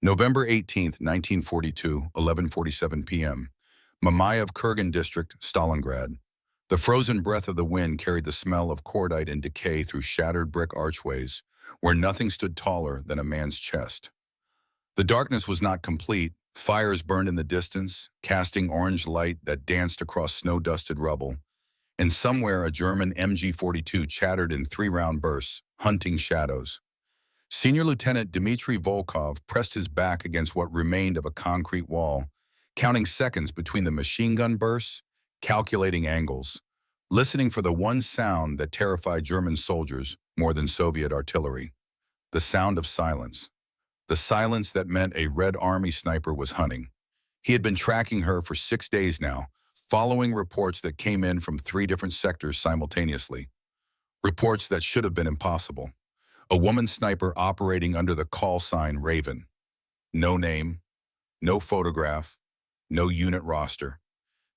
November 18, 1942, 11:47 p.m. Mamayev Kurgan District, Stalingrad. The frozen breath of the wind carried the smell of cordite and decay through shattered brick archways, where nothing stood taller than a man's chest. The darkness was not complete. Fires burned in the distance, casting orange light that danced across snow-dusted rubble, and somewhere a German MG-42 chattered in three-round bursts, hunting shadows. Senior Lieutenant Dmitri Volkov pressed his back against what remained of a concrete wall, counting seconds between the machine gun bursts, calculating angles, listening for the one sound that terrified German soldiers more than Soviet artillery: the sound of silence. The silence that meant a Red Army sniper was hunting. He had been tracking her for 6 days now, following reports that came in from 3 different sectors simultaneously. Reports that should have been impossible. A woman sniper operating under the call sign Raven. No name, no photograph, no unit roster.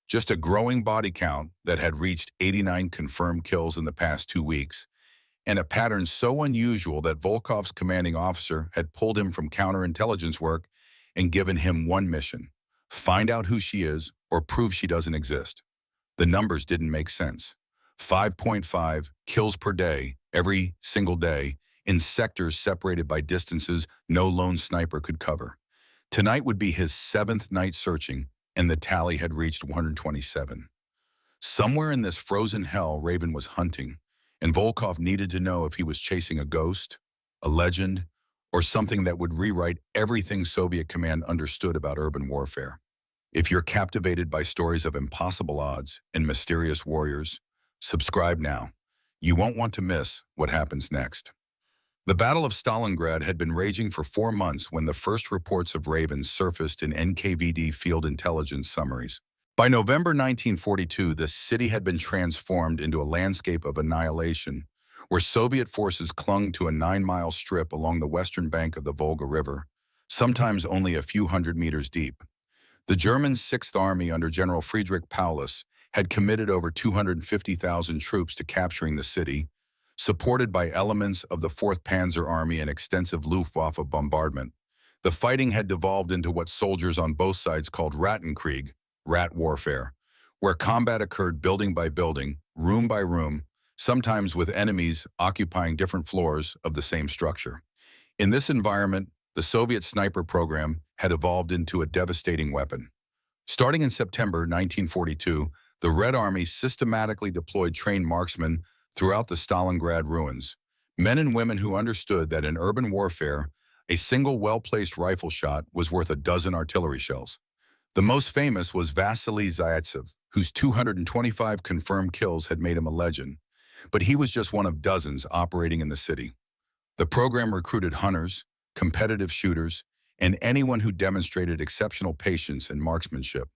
Just a growing body count that had reached 89 confirmed kills in the past 2 weeks, and a pattern so unusual that Volkov's commanding officer had pulled him from counterintelligence work and given him one mission: find out who she is or prove she doesn't exist. The numbers didn't make sense. 5.5 kills per day, every single day, in sectors separated by distances no lone sniper could cover. Tonight would be his 7th night searching, and the tally had reached 127. Somewhere in this frozen hell, Raven was hunting, and Volkov needed to know if he was chasing a ghost, a legend, or something that would rewrite everything Soviet command understood about urban warfare. If you're captivated by stories of impossible odds and mysterious warriors, subscribe now. You won't want to miss what happens next. The Battle of Stalingrad had been raging for 4 months when the first reports of Ravens surfaced in NKVD field intelligence summaries. By November 1942, the city had been transformed into a landscape of annihilation, where Soviet forces clung to a 9-mile strip along the western bank of the Volga River, sometimes only a few hundred meters deep. The German Sixth Army under General Friedrich Paulus had committed over 250,000 troops to capturing the city, supported by elements of the 4th Panzer Army and extensive Luftwaffe bombardment. The fighting had devolved into what soldiers on both sides called Rattenkrieg, rat warfare, where combat occurred building by building, room by room, sometimes with enemies occupying different floors of the same structure. In this environment, the Soviet sniper program had evolved into a devastating weapon. Starting in September 1942, the Red Army systematically deployed trained marksmen throughout the Stalingrad ruins, men and women who understood that in urban warfare, a single well-placed rifle shot was worth a dozen artillery shells. The most famous was Vasily Zaitsev, whose 225 confirmed kills had made him a legend, but he was just one of dozens operating in the city. The program recruited hunters, competitive shooters, and anyone who demonstrated exceptional patience and marksmanship.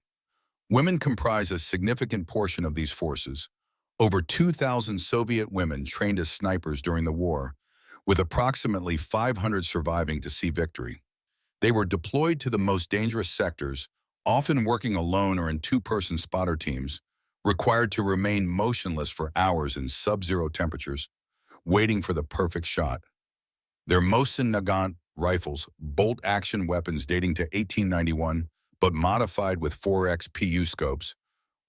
Women comprise a significant portion of these forces. Over 2,000 Soviet women trained as snipers during the war, with approximately 500 surviving to see victory. They were deployed to the most dangerous sectors, often working alone or in 2-person spotter teams, required to remain motionless for hours in sub-zero temperatures, waiting for the perfect shot. Their Mosin Nagant rifles, bolt-action weapons dating to 1891, but modified with 4x PU scopes,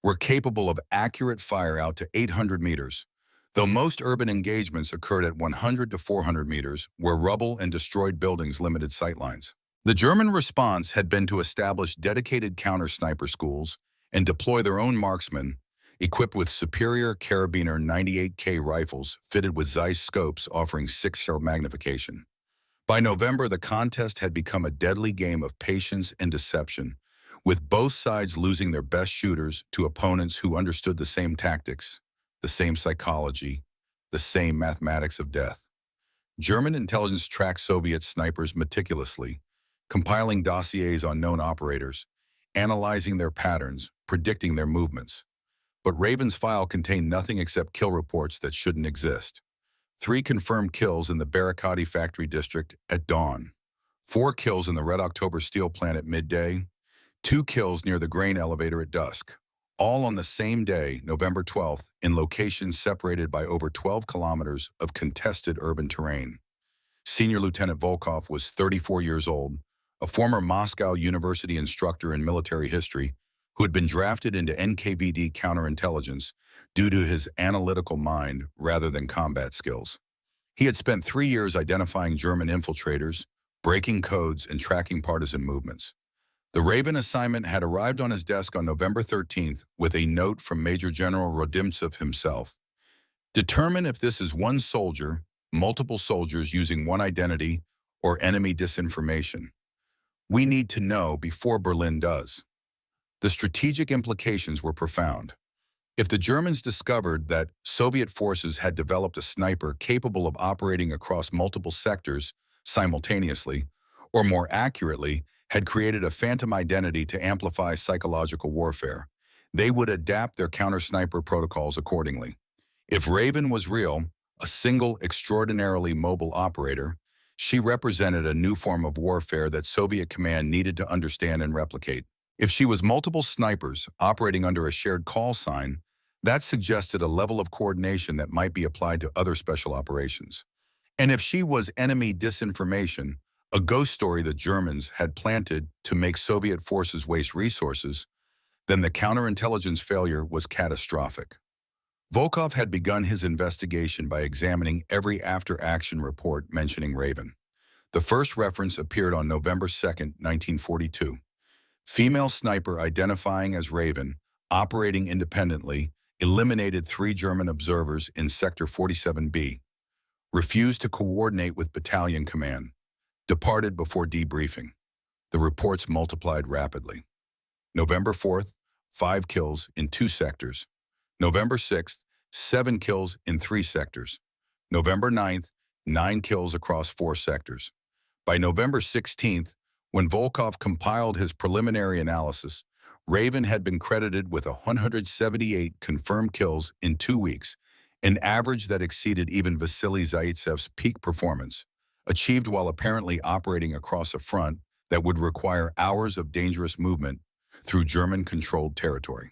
were capable of accurate fire out to 800 meters, though most urban engagements occurred at 100 to 400 meters, where rubble and destroyed buildings limited sightlines. The German response had been to establish dedicated counter-sniper schools and deploy their own marksmen, equipped with superior Karabiner 98K rifles fitted with Zeiss scopes offering 6-cell magnification. By November, the contest had become a deadly game of patience and deception, with both sides losing their best shooters to opponents who understood the same tactics, the same psychology, the same mathematics of death. German intelligence tracked Soviet snipers meticulously, compiling dossiers on known operators, analyzing their patterns, predicting their movements. But Raven's file contained nothing except kill reports that shouldn't exist. 3 confirmed kills in the Barrikady Factory district at dawn, 4 kills in the Red October steel plant at midday, 2 kills near the grain elevator at dusk, all on the same day, November 12th, in locations separated by over 12 kilometers of contested urban terrain. Senior Lieutenant Volkov was 34 years old, a former Moscow University instructor in military history who had been drafted into NKVD counterintelligence due to his analytical mind rather than combat skills. He had spent 3 years identifying German infiltrators, breaking codes, and tracking partisan movements. The Raven assignment had arrived on his desk on November 13th with a note from Major General Rodimtsev himself. Determine if this is one soldier, multiple soldiers using one identity, or enemy disinformation. We need to know before Berlin does. The strategic implications were profound. If the Germans discovered that Soviet forces had developed a sniper capable of operating across multiple sectors simultaneously, or more accurately, had created a phantom identity to amplify psychological warfare, they would adapt their counter-sniper protocols accordingly. If Raven was real, a single extraordinarily mobile operator, she represented a new form of warfare that Soviet command needed to understand and replicate. If she was multiple snipers operating under a shared call sign, that suggested a level of coordination that might be applied to other special operations. And if she was enemy disinformation, a ghost story the Germans had planted to make Soviet forces waste resources, then the counterintelligence failure was catastrophic. Volkov had begun his investigation by examining every after-action report mentioning Raven. The first reference appeared on November 2, 1942. Female sniper identifying as Raven, operating independently, eliminated 3 German observers in Sector 47B, refused to coordinate with battalion command, departed before debriefing. The reports multiplied rapidly. November 4th, 5 kills in 2 sectors. November 6th, 7 kills in 3 sectors. November 9th, 9 kills across 4 sectors. By November 16th, when Volkov compiled his preliminary analysis, Raven had been credited with 178 confirmed kills in 2 weeks, an average that exceeded even Vasily Zaitsev's peak performance, achieved while apparently operating across a front that would require hours of dangerous movement through German-controlled territory.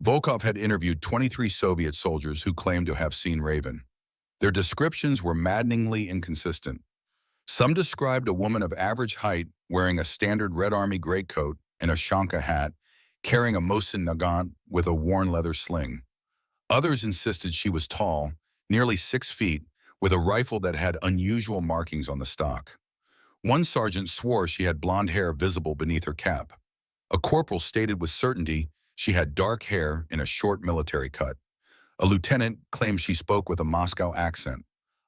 Volkov had interviewed 23 Soviet soldiers who claimed to have seen Raven. Their descriptions were maddeningly inconsistent. Some described a woman of average height wearing a standard Red Army greatcoat and a Shanka hat, carrying a Mosin Nagant with a worn leather sling. Others insisted she was tall, nearly 6 feet, with a rifle that had unusual markings on the stock. One sergeant swore she had blonde hair visible beneath her cap. A corporal stated with certainty she had dark hair in a short military cut. A lieutenant claimed she spoke with a Moscow accent.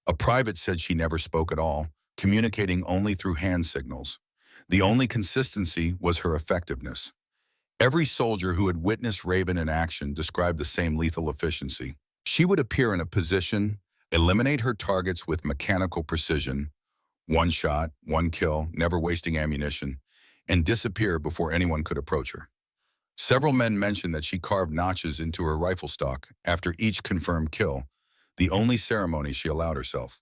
A private said she never spoke at all, communicating only through hand signals. The only consistency was her effectiveness. Every soldier who had witnessed Raven in action described the same lethal efficiency. She would appear in a position, eliminate her targets with mechanical precision, 1 shot, 1 kill, never wasting ammunition, and disappear before anyone could approach her. Several men mentioned that she carved notches into her rifle stock after each confirmed kill, the only ceremony she allowed herself.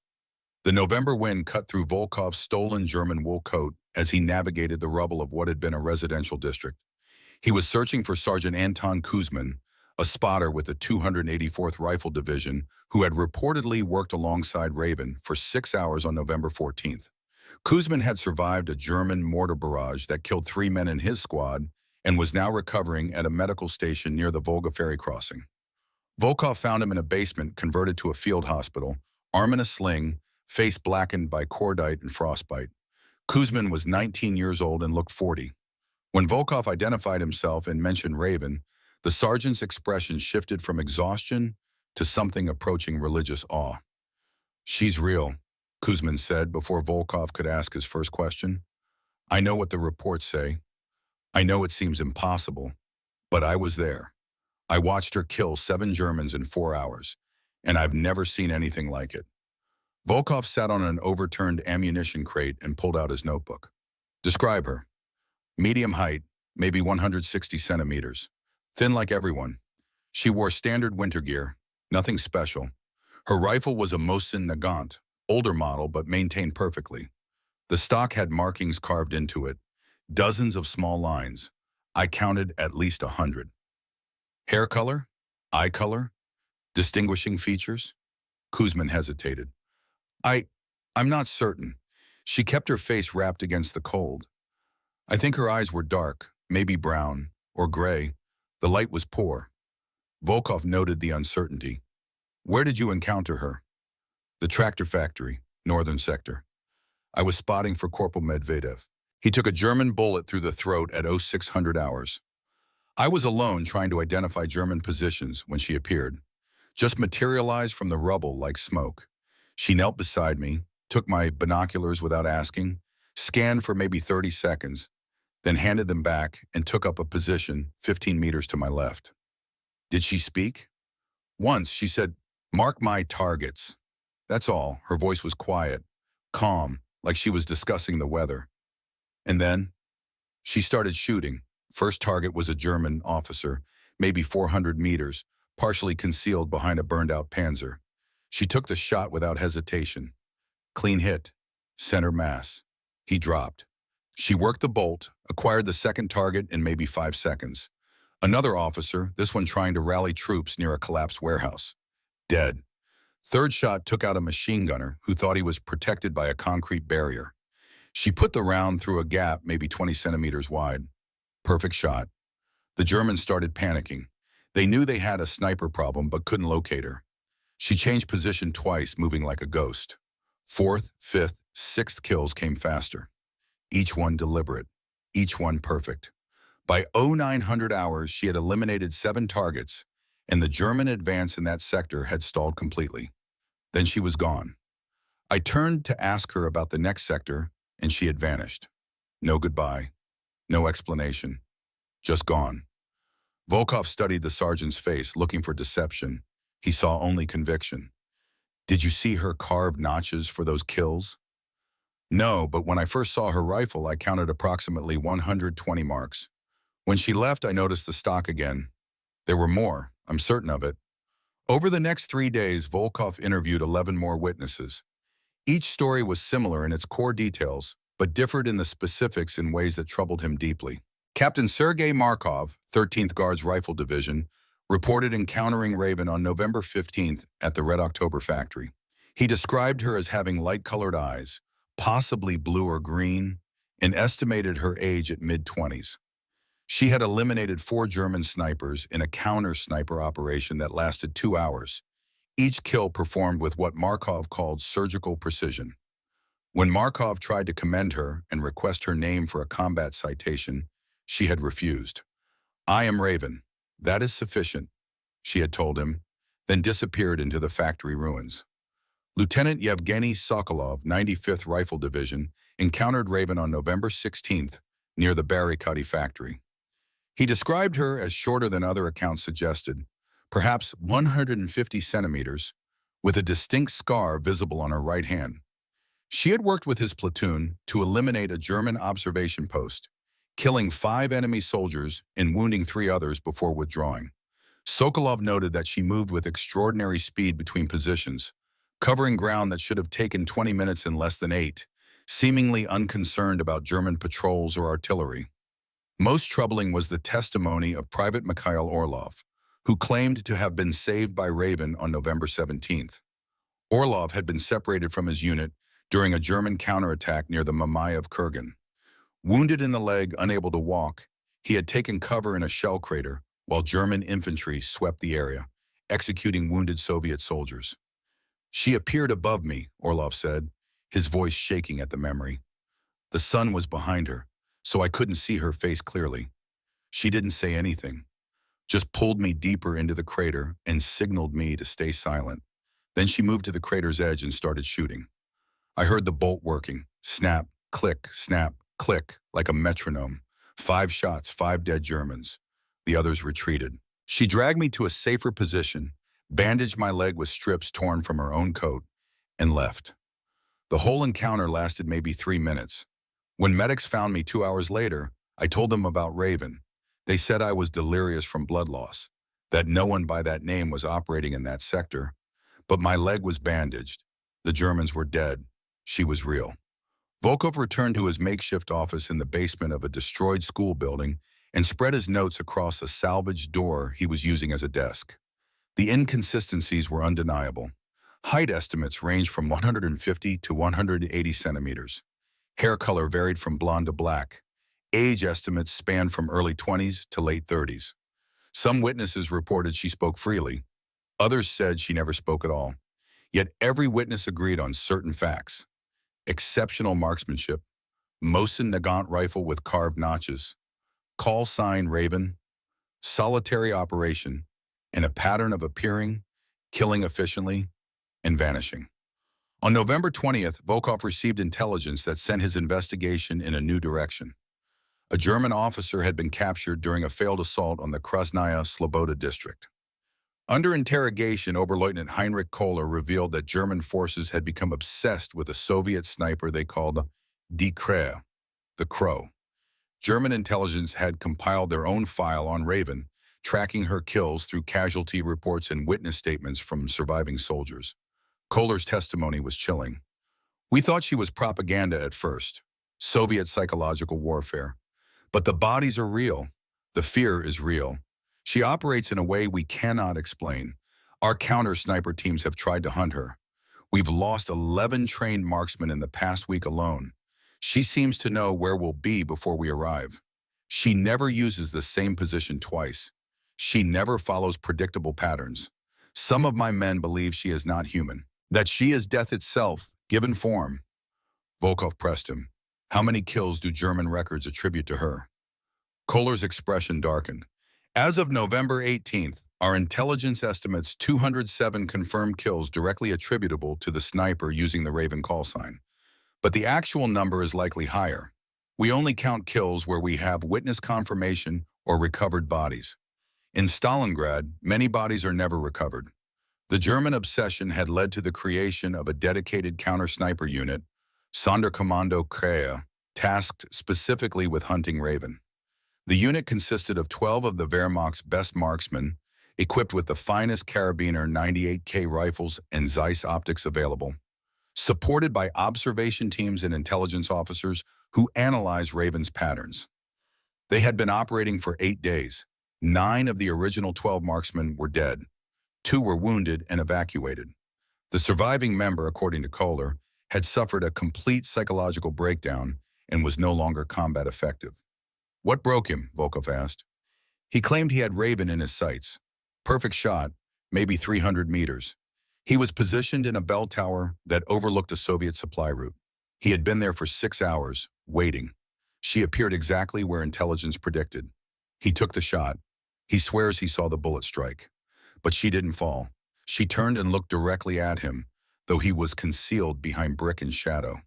The November wind cut through Volkov's stolen German wool coat as he navigated the rubble of what had been a residential district. He was searching for Sergeant Anton Kuzmin, a spotter with the 284th Rifle Division, who had reportedly worked alongside Raven for 6 hours on November 14th. Kuzmin had survived a German mortar barrage that killed 3 men in his squad and was now recovering at a medical station near the Volga ferry crossing. Volkov found him in a basement converted to a field hospital, arm in a sling, face blackened by cordite and frostbite. Kuzmin was 19 years old and looked 40. When Volkov identified himself and mentioned Raven, the sergeant's expression shifted from exhaustion to something approaching religious awe. "She's real," Kuzmin said before Volkov could ask his first question. "I know what the reports say. I know it seems impossible, but I was there. I watched her kill 7 Germans in 4 hours, and I've never seen anything like it." Volkov sat on an overturned ammunition crate and pulled out his notebook. "Describe her." "Medium height, maybe 160 centimeters. Thin like everyone. She wore standard winter gear, nothing special. Her rifle was a Mosin Nagant, older model but maintained perfectly. The stock had markings carved into it, dozens of small lines. I counted at least 100. Hair color? Eye color? Distinguishing features?" Kuzmin hesitated. I'm not certain. She kept her face wrapped against the cold. I think her eyes were dark, maybe brown, or gray. The light was poor. Volkov noted the uncertainty. Where did you encounter her? The tractor factory, northern sector. I was spotting for Corporal Medvedev. He took a German bullet through the throat at 0600 hours. I was alone trying to identify German positions when she appeared. Just materialized from the rubble like smoke. She knelt beside me, took my binoculars without asking, scanned for maybe 30 seconds, then handed them back and took up a position 15 meters to my left. Did she speak? Once she said, "Mark my targets." That's all. Her voice was quiet, calm, like she was discussing the weather. And then she started shooting. First target was a German officer, maybe 400 meters, partially concealed behind a burned-out Panzer. She took the shot without hesitation. Clean hit. Center mass. He dropped. She worked the bolt, acquired the second target in maybe 5 seconds. Another officer, this one trying to rally troops near a collapsed warehouse. Dead. Third shot took out a machine gunner who thought he was protected by a concrete barrier. She put the round through a gap maybe 20 centimeters wide. Perfect shot. The Germans started panicking. They knew they had a sniper problem but couldn't locate her. She changed position twice, moving like a ghost. Fourth, fifth, sixth kills came faster. Each one deliberate. Each one perfect. By 0900 hours, she had eliminated 7 targets, and the German advance in that sector had stalled completely. Then she was gone. I turned to ask her about the next sector, and she had vanished. No goodbye. No explanation. Just gone. Volkov studied the sergeant's face, looking for deception. He saw only conviction. Did you see her carved notches for those kills? No, but when I first saw her rifle, I counted approximately 120 marks. When she left, I noticed the stock again. There were more, I'm certain of it. Over the next 3 days, Volkov interviewed 11 more witnesses. Each story was similar in its core details, but differed in the specifics in ways that troubled him deeply. Captain Sergei Markov, 13th Guards Rifle Division, reported encountering Raven on November 15th at the Red October factory. He described her as having light-colored eyes, possibly blue or green, and estimated her age at mid-20s. She had eliminated 4 German snipers in a counter-sniper operation that lasted 2 hours, each kill performed with what Markov called surgical precision. When Markov tried to commend her and request her name for a combat citation, she had refused. "I am Raven. That is sufficient," she had told him, then disappeared into the factory ruins. Lieutenant Yevgeny Sokolov, 95th Rifle Division, encountered Raven on November 16th near the Barrikady Factory. He described her as shorter than other accounts suggested, perhaps 150 centimeters, with a distinct scar visible on her right hand. She had worked with his platoon to eliminate a German observation post, killing 5 enemy soldiers and wounding 3 others before withdrawing. Sokolov noted that she moved with extraordinary speed between positions, covering ground that should have taken 20 minutes in less than 8, seemingly unconcerned about German patrols or artillery. Most troubling was the testimony of Private Mikhail Orlov, who claimed to have been saved by Raven on November 17th. Orlov had been separated from his unit during a German counterattack near the Mamayev Kurgan. Wounded in the leg, unable to walk, he had taken cover in a shell crater while German infantry swept the area, executing wounded Soviet soldiers. "She appeared above me," Orlov said, his voice shaking at the memory. "The sun was behind her, so I couldn't see her face clearly. She didn't say anything, just pulled me deeper into the crater and signaled me to stay silent. Then she moved to the crater's edge and started shooting. I heard the bolt working, snap, click, like a metronome. 5 shots, 5 dead Germans. The others retreated. She dragged me to a safer position, bandaged my leg with strips torn from her own coat, and left. The whole encounter lasted maybe 3 minutes. When medics found me 2 hours later, I told them about Raven. They said I was delirious from blood loss, that no one by that name was operating in that sector. But my leg was bandaged. The Germans were dead. She was real. Volkov returned to his makeshift office in the basement of a destroyed school building and spread his notes across a salvaged door he was using as a desk. The inconsistencies were undeniable. Height estimates ranged from 150 to 180 centimeters. Hair color varied from blonde to black. Age estimates span from early 20s to late 30s. Some witnesses reported she spoke freely. Others said she never spoke at all. Yet every witness agreed on certain facts: exceptional marksmanship, Mosin Nagant rifle with carved notches, call sign Raven, solitary operation, and a pattern of appearing, killing efficiently, and vanishing. On November 20th, Volkov received intelligence that sent his investigation in a new direction. A German officer had been captured during a failed assault on the Krasnaya Sloboda district. Under interrogation, Oberleutnant Heinrich Kohler revealed that German forces had become obsessed with a Soviet sniper they called Die Krahe, the Crow. German intelligence had compiled their own file on Raven, tracking her kills through casualty reports and witness statements from surviving soldiers. Kohler's testimony was chilling. "We thought she was propaganda at first, Soviet psychological warfare. But the bodies are real. The fear is real. She operates in a way we cannot explain. Our counter-sniper teams have tried to hunt her. We've lost 11 trained marksmen in the past week alone. She seems to know where we'll be before we arrive. She never uses the same position twice. She never follows predictable patterns. Some of my men believe she is not human, that she is death itself, given form." Volkov pressed him. "How many kills do German records attribute to her?" Kohler's expression darkened. "As of November 18th, our intelligence estimates 207 confirmed kills directly attributable to the sniper using the Raven call sign. But the actual number is likely higher. We only count kills where we have witness confirmation or recovered bodies. In Stalingrad, many bodies are never recovered. The German obsession had led to the creation of a dedicated counter-sniper unit, Sonderkommando Krahe, tasked specifically with hunting Raven. The unit consisted of 12 of the Wehrmacht's best marksmen, equipped with the finest Carabiner 98K rifles and Zeiss optics available, supported by observation teams and intelligence officers who analyzed Raven's patterns. They had been operating for 8 days. 9 of the original 12 marksmen were dead. 2 were wounded and evacuated. The surviving member, according to Kohler, had suffered a complete psychological breakdown and was no longer combat effective. "What broke him?" Volkov asked. "He claimed he had Raven in his sights. Perfect shot, maybe 300 meters. He was positioned in a bell tower that overlooked a Soviet supply route. He had been there for 6 hours, waiting. She appeared exactly where intelligence predicted. He took the shot. He swears he saw the bullet strike. But she didn't fall. She turned and looked directly at him, though he was concealed behind brick and shadow.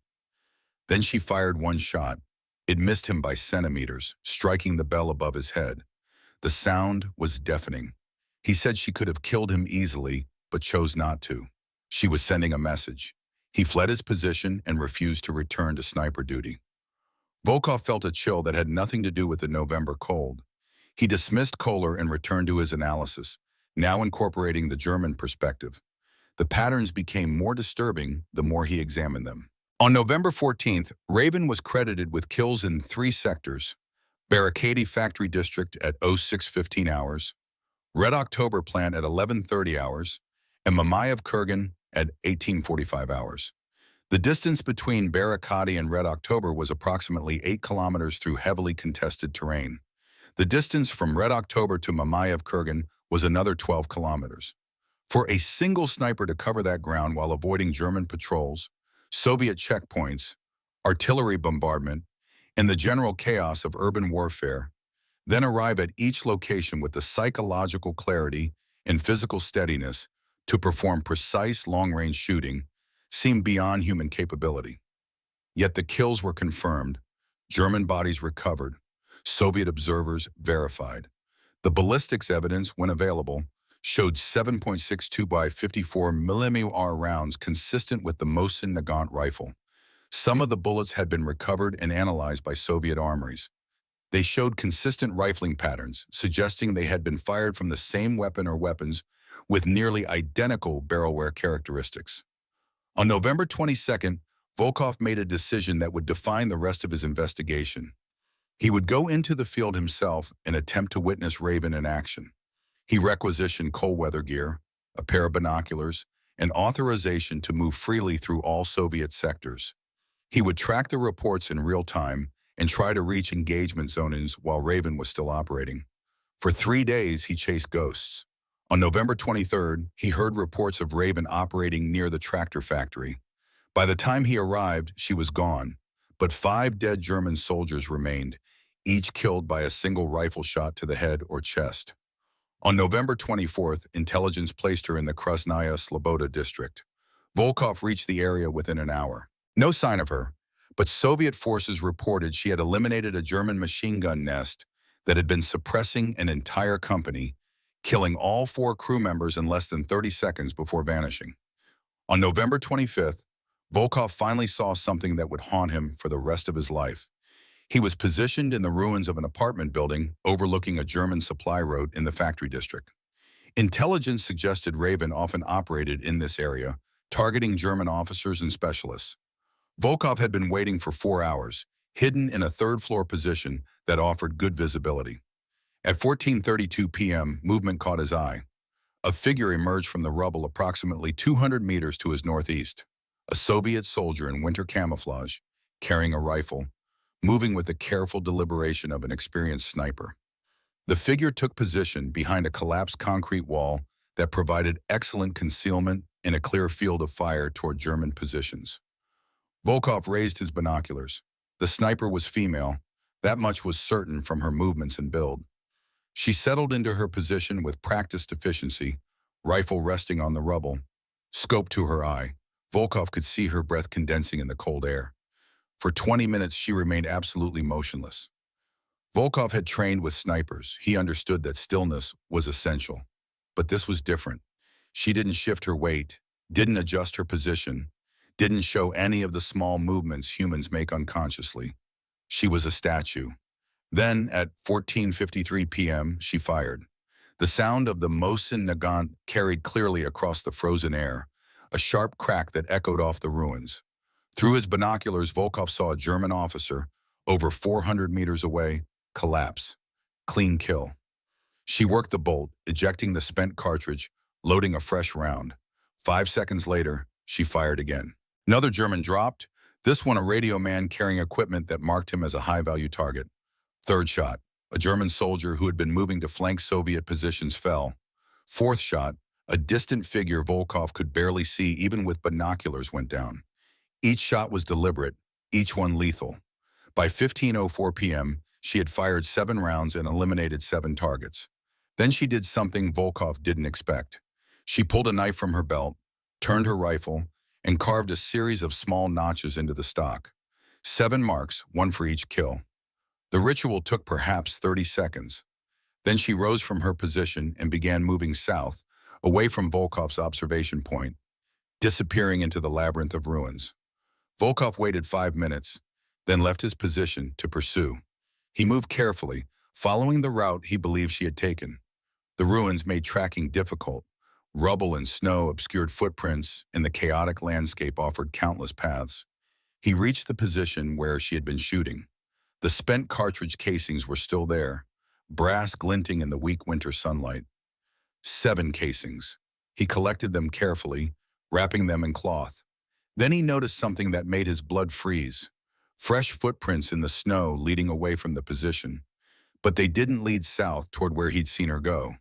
Then she fired one shot. It missed him by centimeters, striking the bell above his head. The sound was deafening. He said she could have killed him easily, but chose not to. She was sending a message. He fled his position and refused to return to sniper duty." Volkov felt a chill that had nothing to do with the November cold. He dismissed Kohler and returned to his analysis, now incorporating the German perspective. The patterns became more disturbing the more he examined them. On November 14th, Raven was credited with kills in 3 sectors: Barrikady Factory district at 06:15 hours, Red October plant at 11:30 hours, and Mamayev Kurgan at 18:45 hours. The distance between Barrikady and Red October was approximately 8 kilometers through heavily contested terrain. The distance from Red October to Mamayev Kurgan was another 12 kilometers. For a single sniper to cover that ground while avoiding German patrols, Soviet checkpoints, artillery bombardment, and the general chaos of urban warfare, then arrive at each location with the psychological clarity and physical steadiness to perform precise long-range shooting, seemed beyond human capability. Yet the kills were confirmed, German bodies recovered, Soviet observers verified. The ballistics evidence, when available, showed 7.62 by 54 mm rounds consistent with the Mosin Nagant rifle. Some of the bullets had been recovered and analyzed by Soviet armories. They showed consistent rifling patterns, suggesting they had been fired from the same weapon or weapons with nearly identical barrel wear characteristics. On November 22nd, Volkov made a decision that would define the rest of his investigation. He would go into the field himself and attempt to witness Raven in action. He requisitioned cold weather gear, a pair of binoculars, and authorization to move freely through all Soviet sectors. He would track the reports in real time and try to reach engagement zones while Raven was still operating. For 3 days, he chased ghosts. On November 23rd, he heard reports of Raven operating near the tractor factory. By the time he arrived, she was gone, but 5 dead German soldiers remained, each killed by a single rifle shot to the head or chest. On November 24th, intelligence placed her in the Krasnaya Sloboda district. Volkov reached the area within an hour. No sign of her, but Soviet forces reported she had eliminated a German machine gun nest that had been suppressing an entire company, killing all 4 crew members in less than 30 seconds before vanishing. On November 25th, Volkov finally saw something that would haunt him for the rest of his life. He was positioned in the ruins of an apartment building overlooking a German supply road in the factory district. Intelligence suggested Raven often operated in this area, targeting German officers and specialists. Volkov had been waiting for 4 hours, hidden in a third-floor position that offered good visibility. At 14:32 p.m., movement caught his eye. A figure emerged from the rubble approximately 200 meters to his northeast. A Soviet soldier in winter camouflage, carrying a rifle, moving with the careful deliberation of an experienced sniper. The figure took position behind a collapsed concrete wall that provided excellent concealment in a clear field of fire toward German positions. Volkov raised his binoculars. The sniper was female. That much was certain from her movements and build. She settled into her position with practiced efficiency, rifle resting on the rubble. Scope to her eye, Volkov could see her breath condensing in the cold air. For 20 minutes, she remained absolutely motionless. Volkov had trained with snipers. He understood that stillness was essential. But this was different. She didn't shift her weight, didn't adjust her position, didn't show any of the small movements humans make unconsciously. She was a statue. Then, at 14:53 p.m., she fired. The sound of the Mosin Nagant carried clearly across the frozen air, a sharp crack that echoed off the ruins. Through his binoculars, Volkov saw a German officer, over 400 meters away, collapse. Clean kill. She worked the bolt, ejecting the spent cartridge, loading a fresh round. 5 seconds later, she fired again. Another German dropped, this one a radio man carrying equipment that marked him as a high-value target. Third shot, a German soldier who had been moving to flank Soviet positions fell. Fourth shot, a distant figure Volkov could barely see even with binoculars went down. Each shot was deliberate, each one lethal. By 15:04 p.m., she had fired 7 rounds and eliminated 7 targets. Then she did something Volkov didn't expect. She pulled a knife from her belt, turned her rifle, and carved a series of small notches into the stock. 7 marks, 1 for each kill. The ritual took perhaps 30 seconds. Then she rose from her position and began moving south, away from Volkov's observation point, disappearing into the labyrinth of ruins. Volkov waited 5 minutes, then left his position to pursue. He moved carefully, following the route he believed she had taken. The ruins made tracking difficult. Rubble and snow obscured footprints, and the chaotic landscape offered countless paths. He reached the position where she had been shooting. The spent cartridge casings were still there, brass glinting in the weak winter sunlight. 7 casings. He collected them carefully, wrapping them in cloth. Then he noticed something that made his blood freeze. Fresh footprints in the snow leading away from the position. But they didn't lead south toward where he'd seen her go.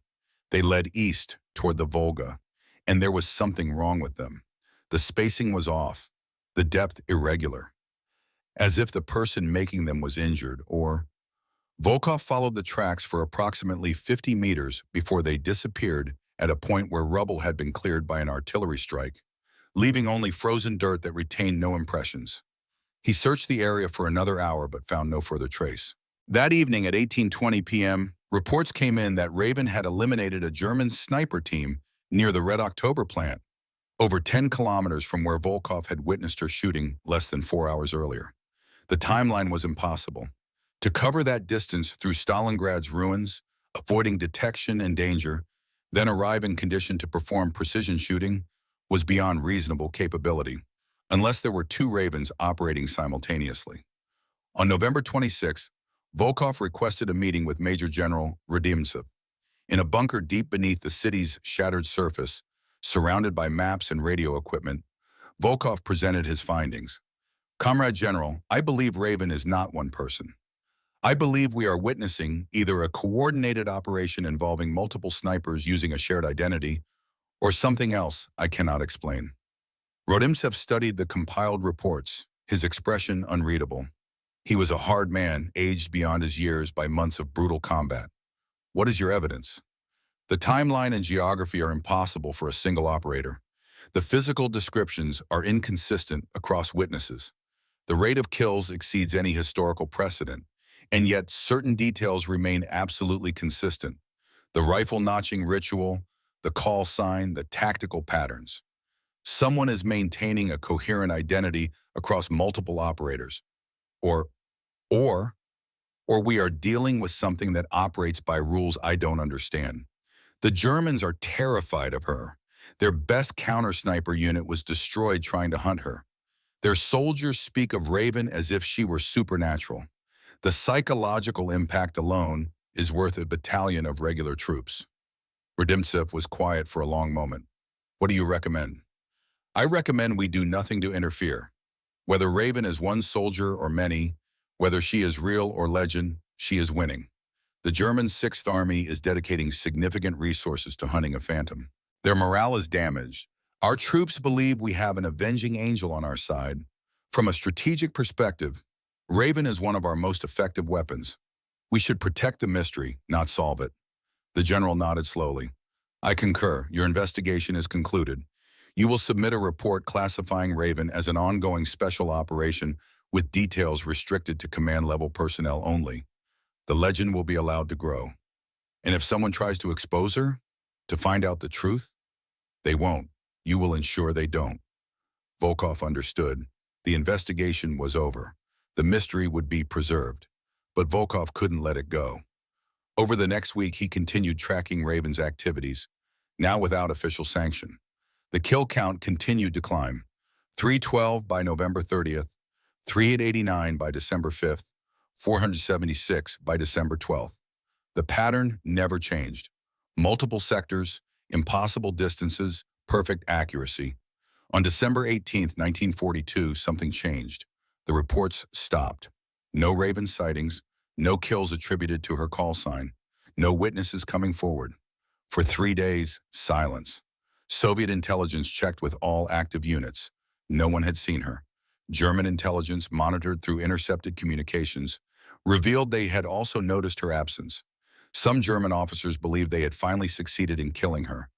They led east toward the Volga, and there was something wrong with them. The spacing was off, the depth irregular, as if the person making them was injured or... Volkov followed the tracks for approximately 50 meters before they disappeared at a point where rubble had been cleared by an artillery strike, leaving only frozen dirt that retained no impressions. He searched the area for another hour but found no further trace. That evening at 18:20 p.m., reports came in that Raven had eliminated a German sniper team near the Red October plant, over 10 kilometers from where Volkov had witnessed her shooting less than 4 hours earlier. The timeline was impossible. To cover that distance through Stalingrad's ruins, avoiding detection and danger, then arrive in condition to perform precision shooting, was beyond reasonable capability, unless there were 2 Ravens operating simultaneously. On November 26, Volkov requested a meeting with Major General Rodimtsev. In a bunker deep beneath the city's shattered surface, surrounded by maps and radio equipment, Volkov presented his findings. Comrade General, I believe Raven is not one person. I believe we are witnessing either a coordinated operation involving multiple snipers using a shared identity or something else I cannot explain. Rodimtsev studied the compiled reports, his expression unreadable. He was a hard man, aged beyond his years by months of brutal combat. What is your evidence? The timeline and geography are impossible for a single operator. The physical descriptions are inconsistent across witnesses. The rate of kills exceeds any historical precedent, and yet certain details remain absolutely consistent. The rifle notching ritual, the call sign, the tactical patterns. Someone is maintaining a coherent identity across multiple operators. Or, or, or we are dealing with something that operates by rules I don't understand. The Germans are terrified of her. Their best counter-sniper unit was destroyed trying to hunt her. Their soldiers speak of Raven as if she were supernatural. The psychological impact alone is worth a battalion of regular troops. Rodimtsev was quiet for a long moment. What do you recommend? I recommend we do nothing to interfere. Whether Raven is one soldier or many, whether she is real or legend, she is winning. The German Sixth Army is dedicating significant resources to hunting a phantom. Their morale is damaged. Our troops believe we have an avenging angel on our side. From a strategic perspective, Raven is one of our most effective weapons. We should protect the mystery, not solve it. The general nodded slowly. I concur. Your investigation is concluded. You will submit a report classifying Raven as an ongoing special operation with details restricted to command-level personnel only. The legend will be allowed to grow. And if someone tries to expose her, to find out the truth, they won't. You will ensure they don't. Volkov understood. The investigation was over. The mystery would be preserved. But Volkov couldn't let it go. Over the next week, he continued tracking Raven's activities, now without official sanction. The kill count continued to climb. 312 by November 30th, 389 by December 5th, 476 by December 12th. The pattern never changed. Multiple sectors, impossible distances, perfect accuracy. On December 18th, 1942, something changed. The reports stopped. No Raven sightings, no kills attributed to her call sign, no witnesses coming forward. For 3 days, silence. Soviet intelligence checked with all active units. No one had seen her. German intelligence, monitored through intercepted communications, revealed they had also noticed her absence. Some German officers believed they had finally succeeded in killing her.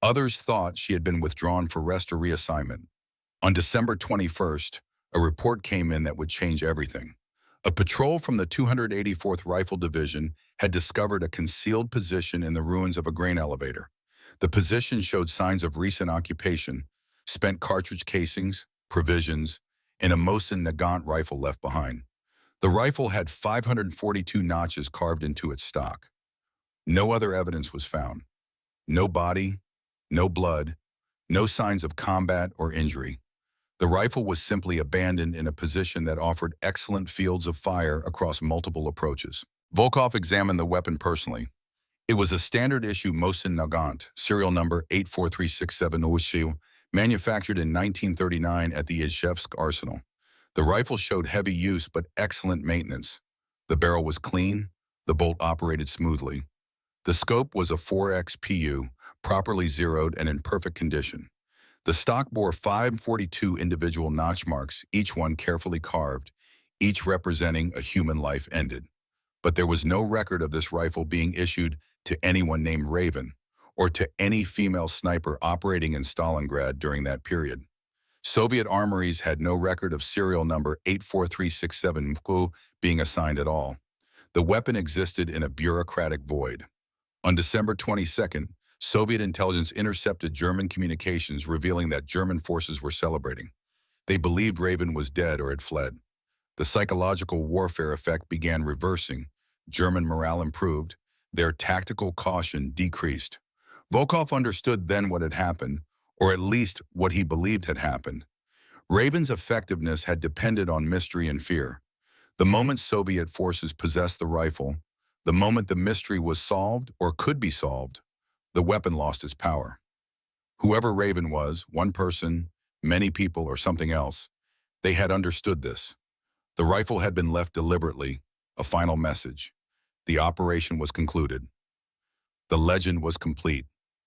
Others thought she had been withdrawn for rest or reassignment. On December 21st, a report came in that would change everything. A patrol from the 284th Rifle Division had discovered a concealed position in the ruins of a grain elevator. The position showed signs of recent occupation, spent cartridge casings, provisions, and a Mosin Nagant rifle left behind. The rifle had 542 notches carved into its stock. No other evidence was found. No body, no blood, no signs of combat or injury. The rifle was simply abandoned in a position that offered excellent fields of fire across multiple approaches. Volkov examined the weapon personally. It was a standard-issue Mosin Nagant, serial number 84367 OSU, manufactured in 1939 at the Izhevsk arsenal. The rifle showed heavy use but excellent maintenance. The barrel was clean, the bolt operated smoothly. The scope was a 4X PU, properly zeroed and in perfect condition. The stock bore 542 individual notch marks, each one carefully carved, each representing a human life ended. But there was no record of this rifle being issued to anyone named Raven, or to any female sniper operating in Stalingrad during that period. Soviet armories had no record of serial number 84367 being assigned at all. The weapon existed in a bureaucratic void. On December 22nd, Soviet intelligence intercepted German communications revealing that German forces were celebrating. They believed Raven was dead or had fled. The psychological warfare effect began reversing. German morale improved. Their tactical caution decreased. Volkov understood then what had happened, or at least what he believed had happened. Raven's effectiveness had depended on mystery and fear. The moment Soviet forces possessed the rifle, the moment the mystery was solved or could be solved, the weapon lost its power. Whoever Raven was, one person, many people, or something else, They had understood this. The rifle had been left deliberately, a final message. The operation was concluded. The legend was complete.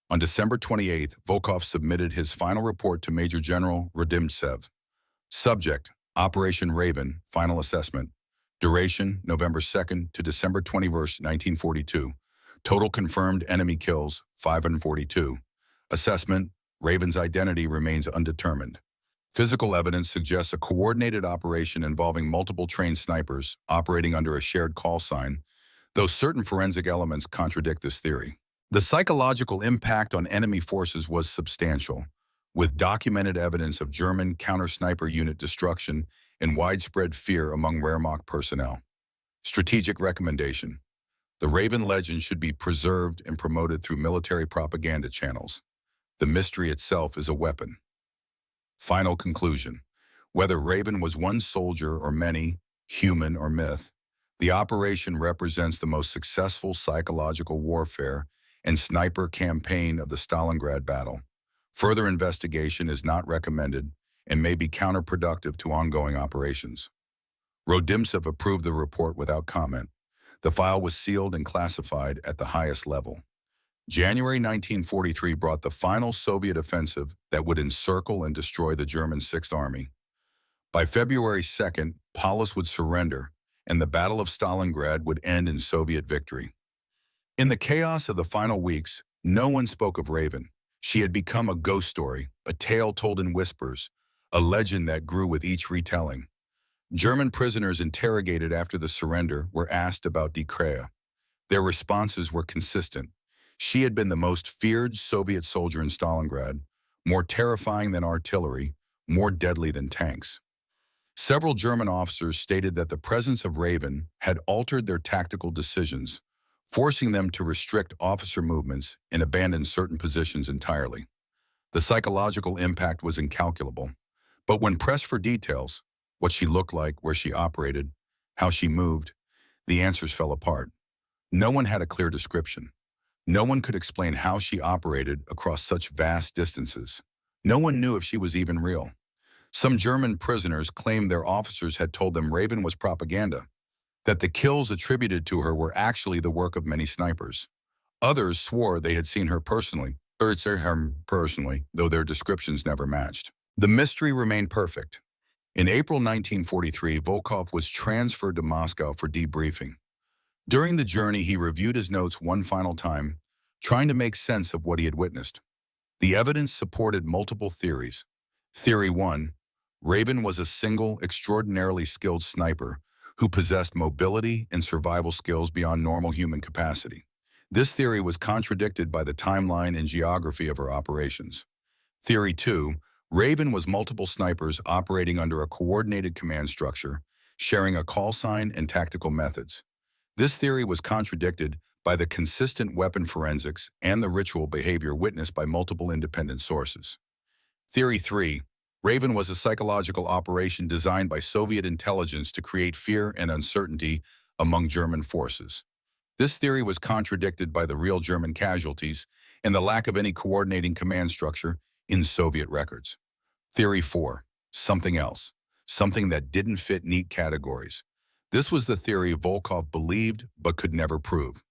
On December 28th, Volkov submitted his final report to Major General Rodimtsev. Subject, Operation Raven, final assessment. Duration, November 2nd to December 21st, 1942. Total confirmed enemy kills, 542. Assessment, Raven's identity remains undetermined. Physical evidence suggests a coordinated operation involving multiple trained snipers operating under a shared call sign, though certain forensic elements contradict this theory. The psychological impact on enemy forces was substantial, with documented evidence of German counter-sniper unit destruction and widespread fear among Wehrmacht personnel. Strategic recommendation. The Raven legend should be preserved and promoted through military propaganda channels. The mystery itself is a weapon. Final conclusion. Whether Raven was one soldier or many, human or myth, the operation represents the most successful psychological warfare and sniper campaign of the Stalingrad battle. Further investigation is not recommended and may be counterproductive to ongoing operations. Rodimtsev approved the report without comment. The file was sealed and classified at the highest level. January 1943 brought the final Soviet offensive that would encircle and destroy the German Sixth Army. By February 2nd, Paulus would surrender, and the Battle of Stalingrad would end in Soviet victory. In the chaos of the final weeks, no one spoke of Raven. She had become a ghost story, a tale told in whispers, a legend that grew with each retelling. German prisoners interrogated after the surrender were asked about Krahe. Their responses were consistent. She had been the most feared Soviet soldier in Stalingrad, more terrifying than artillery, more deadly than tanks. Several German officers stated that the presence of Raven had altered their tactical decisions, forcing them to restrict officer movements and abandon certain positions entirely. The psychological impact was incalculable, but when pressed for details, what she looked like, where she operated, how she moved, the answers fell apart. No one had a clear description. No one could explain how she operated across such vast distances. No one knew if she was even real. Some German prisoners claimed their officers had told them Raven was propaganda, that the kills attributed to her were actually the work of many snipers. Others swore they had seen her personally, though their descriptions never matched. The mystery remained perfect. In April 1943, Volkov was transferred to Moscow for debriefing. During the journey, he reviewed his notes one final time, trying to make sense of what he had witnessed. The evidence supported multiple theories. Theory 1, Raven was a single, extraordinarily skilled sniper who possessed mobility and survival skills beyond normal human capacity. This theory was contradicted by the timeline and geography of her operations. Theory 2, Raven was multiple snipers operating under a coordinated command structure, sharing a call sign and tactical methods. This theory was contradicted by the consistent weapon forensics and the ritual behavior witnessed by multiple independent sources. Theory 3, Raven was a psychological operation designed by Soviet intelligence to create fear and uncertainty among German forces. This theory was contradicted by the real German casualties and the lack of any coordinating command structure in Soviet records. Theory 4, something else, something that didn't fit neat categories. This was the theory Volkov believed but could never prove.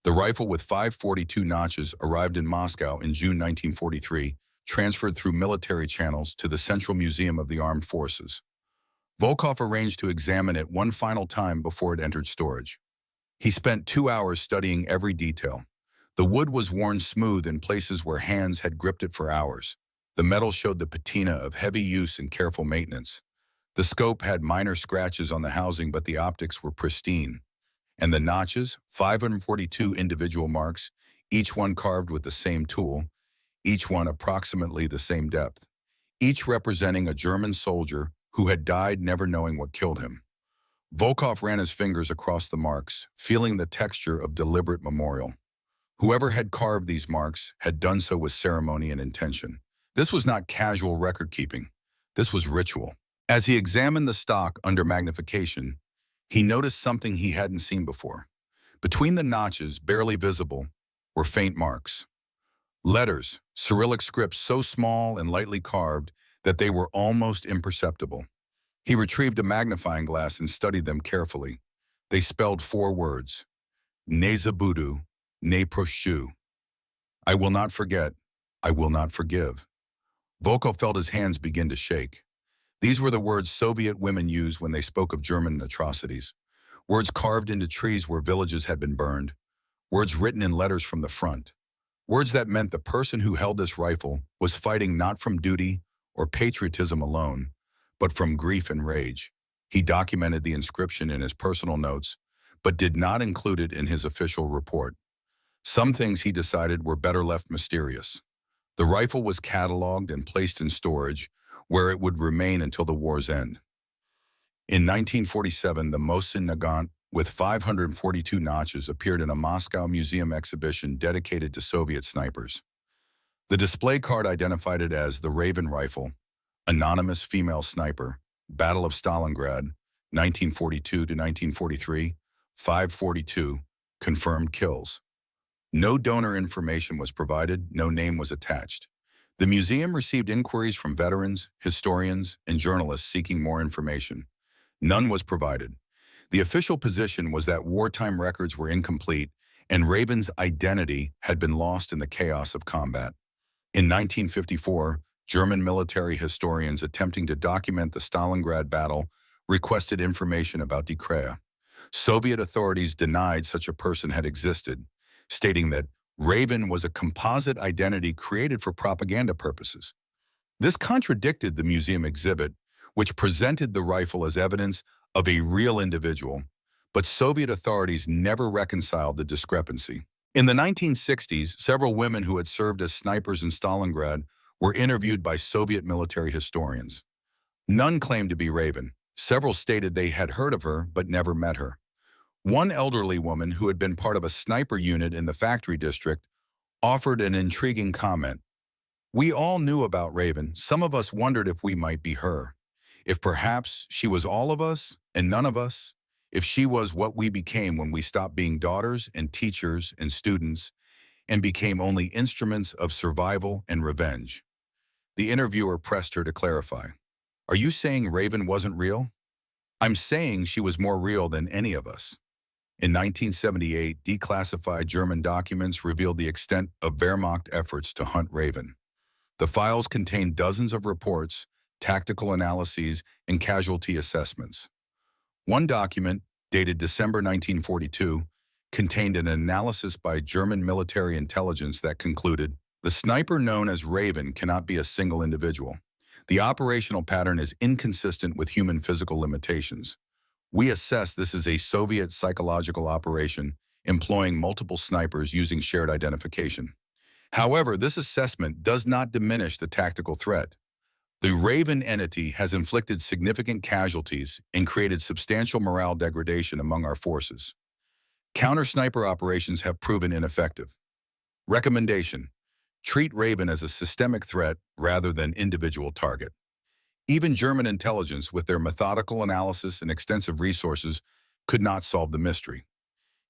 The rifle with 5.42 notches arrived in Moscow in June 1943, transferred through military channels to the Central Museum of the Armed Forces. Volkov arranged to examine it one final time before it entered storage. He spent 2 hours studying every detail. The wood was worn smooth in places where hands had gripped it for hours. The metal showed the patina of heavy use and careful maintenance. The scope had minor scratches on the housing, but the optics were pristine. And the notches, 542 individual marks, each one carved with the same tool, each one approximately the same depth, each representing a German soldier who had died never knowing what killed him. Volkov ran his fingers across the marks, feeling the texture of deliberate memorial. Whoever had carved these marks had done so with ceremony and intention. This was not casual record-keeping. This was ritual. As he examined the stock under magnification, he noticed something he hadn't seen before. Between the notches, barely visible, were faint marks. Letters, Cyrillic script so small and lightly carved that they were almost imperceptible. He retrieved a magnifying glass and studied them carefully. They spelled four words: Ne zabudu, ne proshu. I will not forget, I will not forgive. Volkov felt his hands begin to shake. These were the words Soviet women used when they spoke of German atrocities. Words carved into trees where villages had been burned. Words written in letters from the front. Words that meant the person who held this rifle was fighting not from duty or patriotism alone, but from grief and rage. He documented the inscription in his personal notes, but did not include it in his official report. Some things he decided were better left mysterious. The rifle was cataloged and placed in storage, where it would remain until the war's end. In 1947, the Mosin Nagant, with 542 notches, appeared in a Moscow museum exhibition dedicated to Soviet snipers. The display card identified it as the Raven Rifle, Anonymous Female Sniper, Battle of Stalingrad, 1942 to 1943, 542, confirmed kills. No donor information was provided, no name was attached. The museum received inquiries from veterans, historians, and journalists seeking more information. None was provided. The official position was that wartime records were incomplete and Raven's identity had been lost in the chaos of combat. In 1954, German military historians attempting to document the Stalingrad battle requested information about Krahe. Soviet authorities denied such a person had existed, stating that Raven was a composite identity created for propaganda purposes. This contradicted the museum exhibit, which presented the rifle as evidence of a real individual, but Soviet authorities never reconciled the discrepancy. In the 1960s, several women who had served as snipers in Stalingrad were interviewed by Soviet military historians. None claimed to be Raven. Several stated they had heard of her but never met her. One elderly woman who had been part of a sniper unit in the factory district offered an intriguing comment. We all knew about Raven. Some of us wondered if we might be her. If perhaps she was all of us and none of us. If she was what we became when we stopped being daughters and teachers and students and became only instruments of survival and revenge. The interviewer pressed her to clarify. Are you saying Raven wasn't real? I'm saying she was more real than any of us. In 1978, declassified German documents revealed the extent of Wehrmacht efforts to hunt Raven. The files contained dozens of reports, tactical analyses, and casualty assessments. One document, dated December 1942, contained an analysis by German military intelligence that concluded, the sniper known as Raven cannot be a single individual. The operational pattern is inconsistent with human physical limitations. We assess this as a Soviet psychological operation employing multiple snipers using shared identification. However, this assessment does not diminish the tactical threat. The Raven entity has inflicted significant casualties and created substantial morale degradation among our forces. Counter-sniper operations have proven ineffective. Recommendation: treat Raven as a systemic threat rather than individual target. Even German intelligence, with their methodical analysis and extensive resources, could not solve the mystery.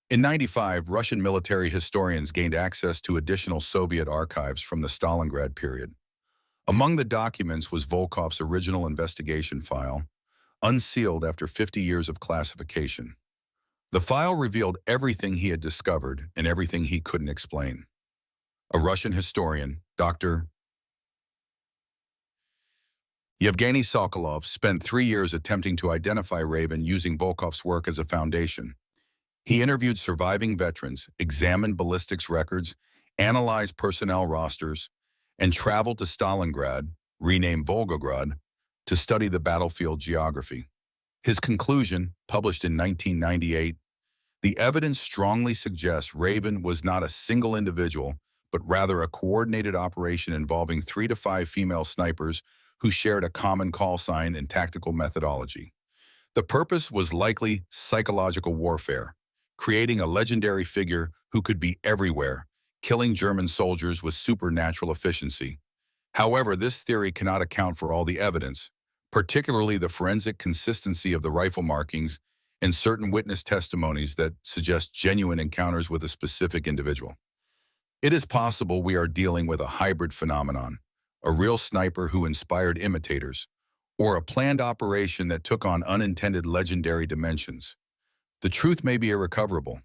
In '95, Russian military historians gained access to additional Soviet archives from the Stalingrad period. Among the documents was Volkov's original investigation file, unsealed after 50 years of classification. The file revealed everything he had discovered and everything he couldn't explain. A Russian historian, Dr. Yevgeny Sokolov, spent 3 years attempting to identify Raven using Volkov's work as a foundation. He interviewed surviving veterans, examined ballistics records, analyzed personnel rosters, and traveled to Stalingrad, renamed Volgograd, to study the battlefield geography. His conclusion, published in 1998, the evidence strongly suggests Raven was not a single individual, but rather a coordinated operation involving 3 to 5 female snipers who shared a common call sign and tactical methodology. The purpose was likely psychological warfare, creating a legendary figure who could be everywhere, killing German soldiers with supernatural efficiency. However, this theory cannot account for all the evidence, particularly the forensic consistency of the rifle markings and certain witness testimonies that suggest genuine encounters with a specific individual. It is possible we are dealing with a hybrid phenomenon, a real sniper who inspired imitators, or a planned operation that took on unintended legendary dimensions. The truth may be irrecoverable.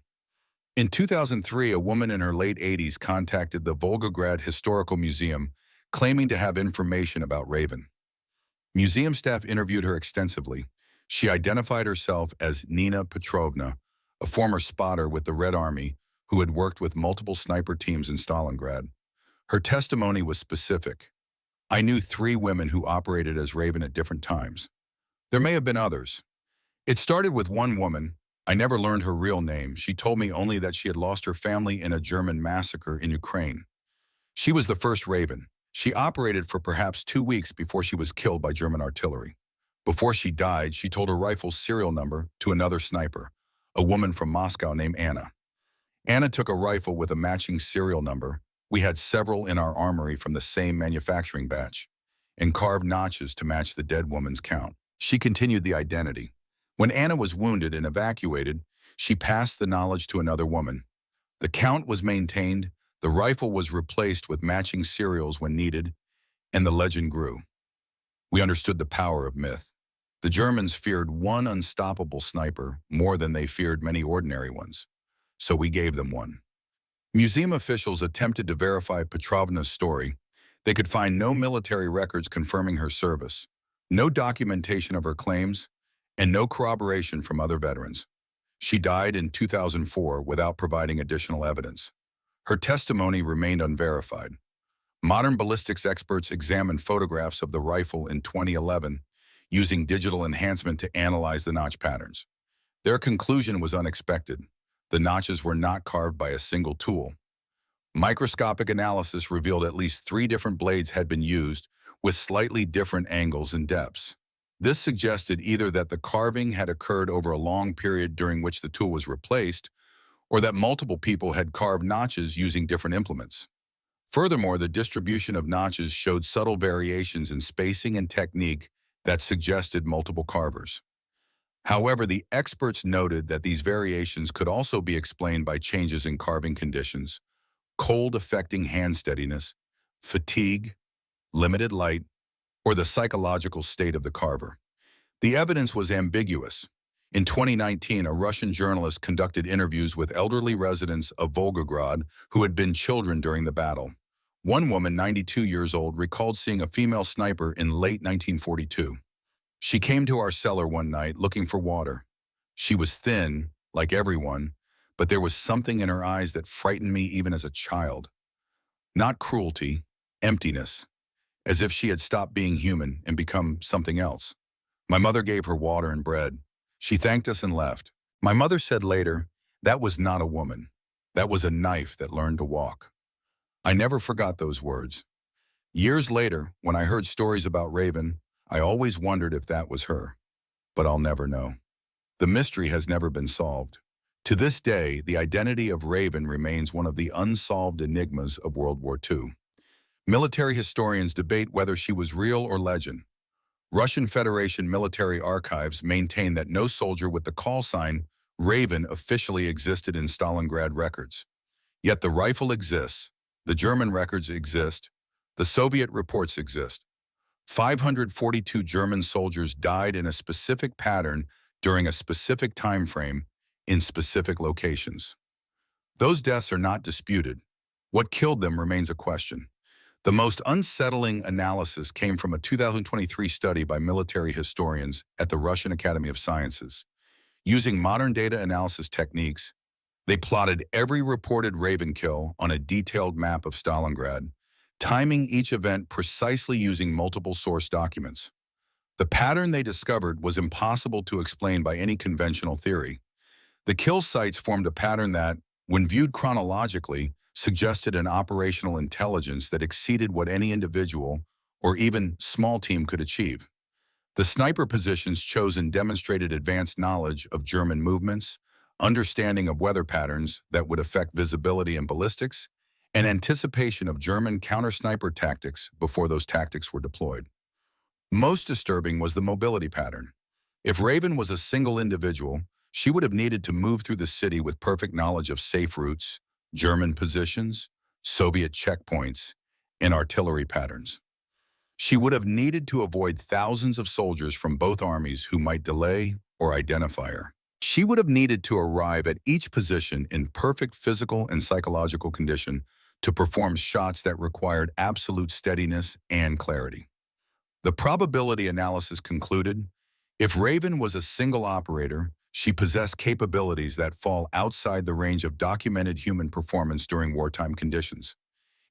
In 2003, a woman in her late 80s contacted the Volgograd Historical Museum, claiming to have information about Raven. Museum staff interviewed her extensively. She identified herself as Nina Petrovna, a former spotter with the Red Army who had worked with multiple sniper teams in Stalingrad. Her testimony was specific. "I knew 3 women who operated as Raven at different times. There may have been others. It started with one woman. I never learned her real name. She told me only that she had lost her family in a German massacre in Ukraine. She was the first Raven. She operated for perhaps 2 weeks before she was killed by German artillery. Before she died, she told her rifle's serial number to another sniper, a woman from Moscow named Anna. Anna took a rifle with a matching serial number. We had several in our armory from the same manufacturing batch, and carved notches to match the dead woman's count." She continued the identity. "When Anna was wounded and evacuated, she passed the knowledge to another woman. The count was maintained, the rifle was replaced with matching serials when needed, and the legend grew. We understood the power of myth. The Germans feared one unstoppable sniper more than they feared many ordinary ones, so we gave them one." Museum officials attempted to verify Petrovna's story. They could find no military records confirming her service, no documentation of her claims, and no corroboration from other veterans. She died in 2004 without providing additional evidence. Her testimony remained unverified. Modern ballistics experts examined photographs of the rifle in 2011 using digital enhancement to analyze the notch patterns. Their conclusion was unexpected. The notches were not carved by a single tool. Microscopic analysis revealed at least 3 different blades had been used with slightly different angles and depths. This suggested either that the carving had occurred over a long period during which the tool was replaced, or that multiple people had carved notches using different implements. Furthermore, the distribution of notches showed subtle variations in spacing and technique that suggested multiple carvers. However, the experts noted that these variations could also be explained by changes in carving conditions, cold affecting hand steadiness, fatigue, limited light, or the psychological state of the carver. The evidence was ambiguous. In 2019, a Russian journalist conducted interviews with elderly residents of Volgograd who had been children during the battle. One woman, 92 years old, recalled seeing a female sniper in late 1942. "She came to our cellar one night looking for water. She was thin, like everyone, but there was something in her eyes that frightened me even as a child. Not cruelty, emptiness, as if she had stopped being human and become something else. My mother gave her water and bread. She thanked us and left. My mother said later, that was not a woman. That was a knife that learned to walk." I never forgot those words. Years later, when I heard stories about Raven, I always wondered if that was her. But I'll never know. The mystery has never been solved. To this day, the identity of Raven remains one of the unsolved enigmas of World War II. Military historians debate whether she was real or legend. Russian Federation military archives maintain that no soldier with the call sign Raven officially existed in Stalingrad records. Yet the rifle exists, the German records exist, the Soviet reports exist. 542 German soldiers died in a specific pattern during a specific time frame in specific locations. Those deaths are not disputed. What killed them remains a question. The most unsettling analysis came from a 2023 study by military historians at the Russian Academy of Sciences. Using modern data analysis techniques, they plotted every reported Raven kill on a detailed map of Stalingrad, timing each event precisely using multiple source documents. The pattern they discovered was impossible to explain by any conventional theory. The kill sites formed a pattern that, when viewed chronologically, suggested an operational intelligence that exceeded what any individual or even small team could achieve. The sniper positions chosen demonstrated advanced knowledge of German movements, understanding of weather patterns that would affect visibility and ballistics, and anticipation of German counter-sniper tactics before those tactics were deployed. Most disturbing was the mobility pattern. If Raven was a single individual, she would have needed to move through the city with perfect knowledge of safe routes, German positions, Soviet checkpoints, and artillery patterns. She would have needed to avoid thousands of soldiers from both armies who might delay or identify her. She would have needed to arrive at each position in perfect physical and psychological condition to perform shots that required absolute steadiness and clarity. The probability analysis concluded, if Raven was a single operator, she possessed capabilities that fall outside the range of documented human performance during wartime conditions.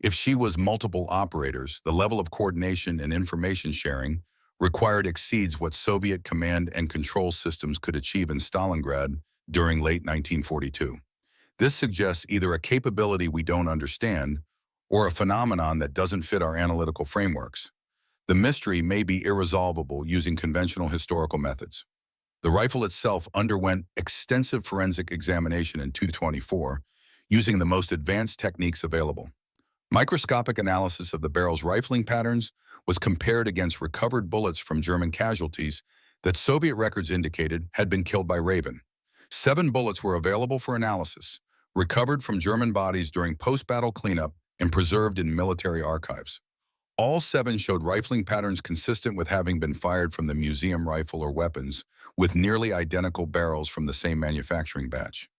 If she was multiple operators, the level of coordination and information sharing required exceeds what Soviet command and control systems could achieve in Stalingrad during late 1942. This suggests either a capability we don't understand or a phenomenon that doesn't fit our analytical frameworks. The mystery may be irresolvable using conventional historical methods. The rifle itself underwent extensive forensic examination in 2024 using the most advanced techniques available. Microscopic analysis of the barrel's rifling patterns was compared against recovered bullets from German casualties that Soviet records indicated had been killed by Raven. 7 bullets were available for analysis, recovered from German bodies during post-battle cleanup and preserved in military archives. All 7 showed rifling patterns consistent with having been fired from the museum rifle or weapons, with nearly identical barrels from the same manufacturing batch.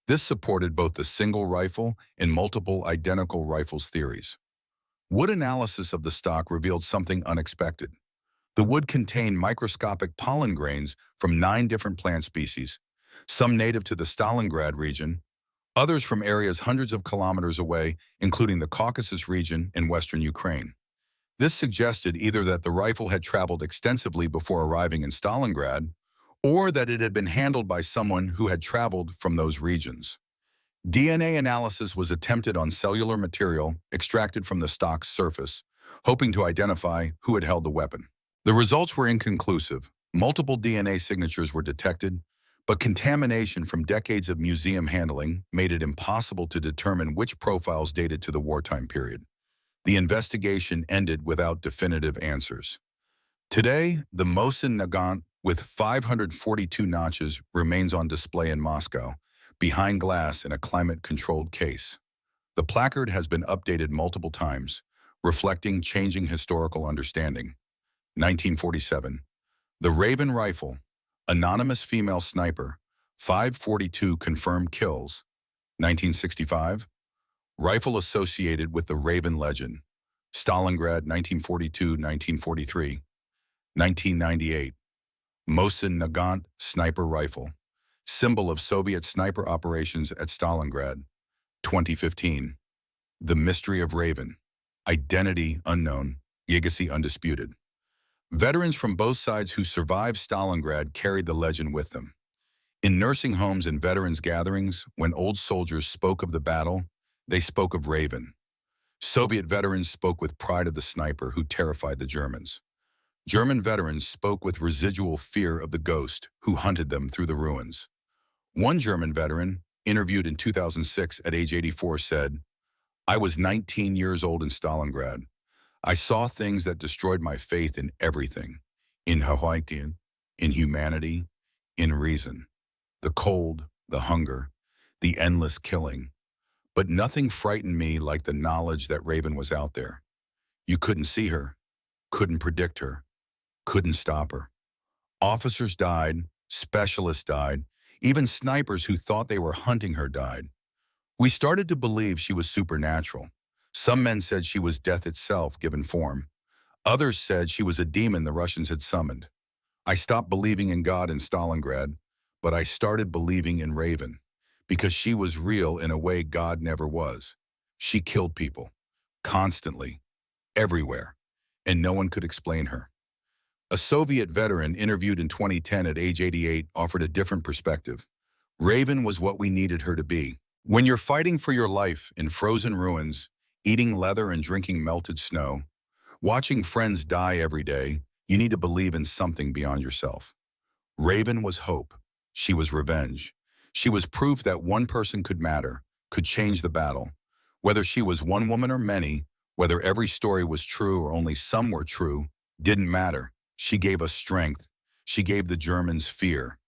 This supported both the single rifle and multiple identical rifles theories. Wood analysis of the stock revealed something unexpected. The wood contained microscopic pollen grains from 9 different plant species, some native to the Stalingrad region, others from areas hundreds of kilometers away, including the Caucasus region and western Ukraine. This suggested either that the rifle had traveled extensively before arriving in Stalingrad, or that it had been handled by someone who had traveled from those regions. DNA analysis was attempted on cellular material extracted from the stock's surface, hoping to identify who had held the weapon. The results were inconclusive. Multiple DNA signatures were detected, but contamination from decades of museum handling made it impossible to determine which profiles dated to the wartime period. The investigation ended without definitive answers. Today, the Mosin Nagant with 542 notches remains on display in Moscow, behind glass in a climate-controlled case. The placard has been updated multiple times, reflecting changing historical understanding. 1947. The Raven Rifle, anonymous female sniper, 542 confirmed kills. 1965. Rifle associated with the Raven legend, Stalingrad 1942-1943. 1998. Mosin Nagant sniper rifle, symbol of Soviet sniper operations at Stalingrad. 2015. The mystery of Raven, identity unknown, legacy undisputed. Veterans from both sides who survived Stalingrad carried the legend with them. In nursing homes and veterans gatherings, when old soldiers spoke of the battle, they spoke of Raven. Soviet veterans spoke with pride of the sniper who terrified the Germans. German veterans spoke with residual fear of the ghost who hunted them through the ruins. One German veteran, interviewed in 2006 at age 84, said, "I was 19 years old in Stalingrad. I saw things that destroyed my faith in everything, in humanity, in humanity, in reason. The cold, the hunger, the endless killing. But nothing frightened me like the knowledge that Raven was out there. You couldn't see her, couldn't predict her, couldn't stop her. Officers died, specialists died, even snipers who thought they were hunting her died. We started to believe she was supernatural. Some men said she was death itself given form. Others said she was a demon the Russians had summoned. I stopped believing in God in Stalingrad, but I started believing in Raven, because she was real in a way God never was. She killed people, constantly, everywhere, and no one could explain her." A Soviet veteran interviewed in 2010 at age 88 offered a different perspective. Raven was what we needed her to be. When you're fighting for your life in frozen ruins, eating leather and drinking melted snow, watching friends die every day, you need to believe in something beyond yourself. Raven was hope. She was revenge. She was proof that one person could matter, could change the battle. Whether she was one woman or many, whether every story was true or only some were true, didn't matter. She gave us strength. She gave the Germans fear.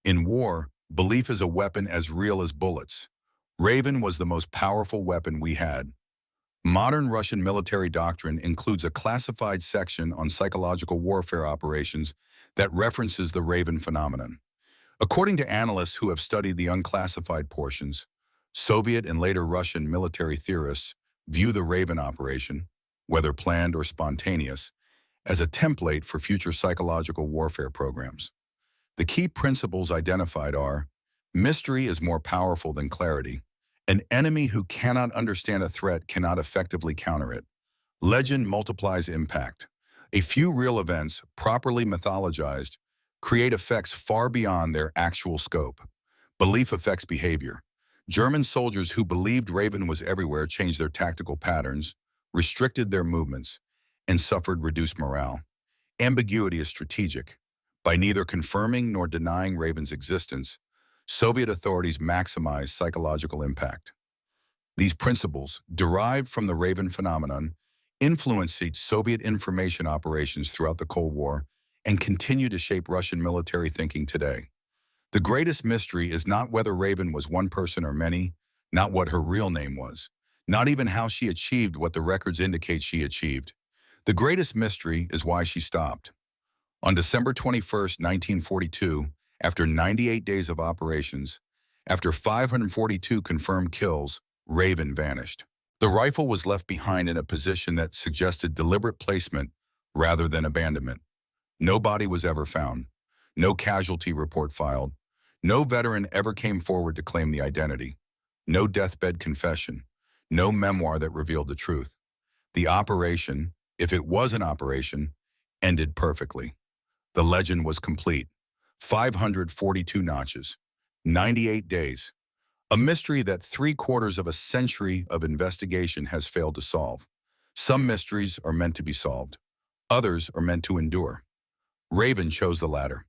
In war, belief is a weapon as real as bullets. Raven was the most powerful weapon we had. Modern Russian military doctrine includes a classified section on psychological warfare operations that references the Raven phenomenon. According to analysts who have studied the unclassified portions, Soviet and later Russian military theorists view the Raven operation, whether planned or spontaneous, as a template for future psychological warfare programs. The key principles identified are: mystery is more powerful than clarity. An enemy who cannot understand a threat cannot effectively counter it. Legend multiplies impact. A few real events, properly mythologized, create effects far beyond their actual scope. Belief affects behavior. German soldiers who believed Raven was everywhere changed their tactical patterns, restricted their movements, and suffered reduced morale. Ambiguity is strategic. By neither confirming nor denying Raven's existence, Soviet authorities maximized psychological impact. These principles, derived from the Raven phenomenon, influenced Soviet information operations throughout the Cold War and continue to shape Russian military thinking today. The greatest mystery is not whether Raven was one person or many, not what her real name was, not even how she achieved what the records indicate she achieved. The greatest mystery is why she stopped. On December 21, 1942, after 98 days of operations, after 542 confirmed kills, Raven vanished. The rifle was left behind in a position that suggested deliberate placement rather than abandonment. No body was ever found. No casualty report filed. No veteran ever came forward to claim the identity. No deathbed confession. No memoir that revealed the truth. The operation, if it was an operation, ended perfectly. The legend was complete. 542 notches. 98 days. A mystery that 3/4 of a century of investigation has failed to solve. Some mysteries are meant to be solved. Others are meant to endure. Raven chose the latter.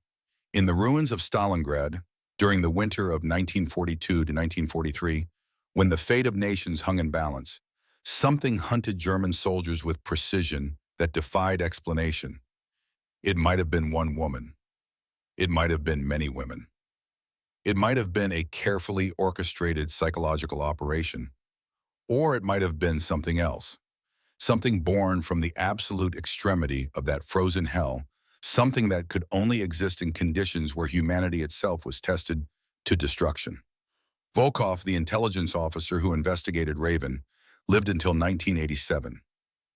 In the ruins of Stalingrad, during the winter of 1942 to 1943, when the fate of nations hung in balance, something hunted German soldiers with precision that defied explanation. It might have been one woman. It might have been many women. It might have been a carefully orchestrated psychological operation. Or it might have been something else. Something born from the absolute extremity of that frozen hell, something that could only exist in conditions where humanity itself was tested to destruction. Volkov, the intelligence officer who investigated Raven, lived until 1987.